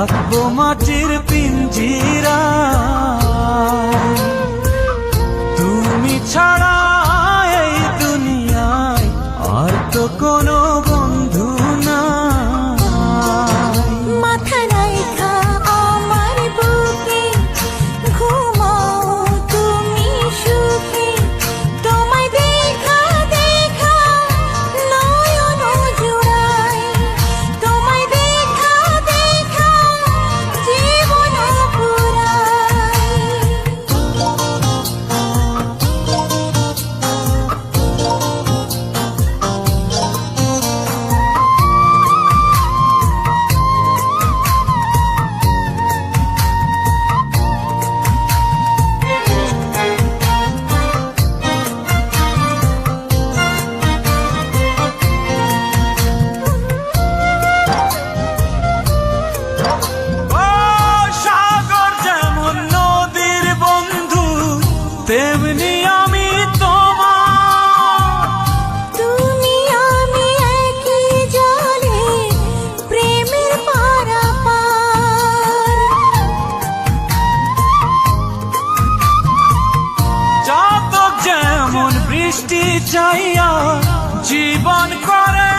থাকবো মাটির পিঞ্জিরা, তুমি ছাড়া এই দুনিয়ায় আর তো কোনো বন্ধু না। মাথা রাইখা আমার বুকে ঘুমাও তুমি সুখে, তোমায় দেখা দেখা নয়ন জুড়াই, তোমায় দেখা দেখা জীবন পুরাই। ও সাগর যেমন নদীর বন্ধু, তেমনি আমি তোমার। তুমি আমি একই জলে প্রেমের পারাপার। চাতক যেমন বৃষ্টি চাইয়া জীবন করে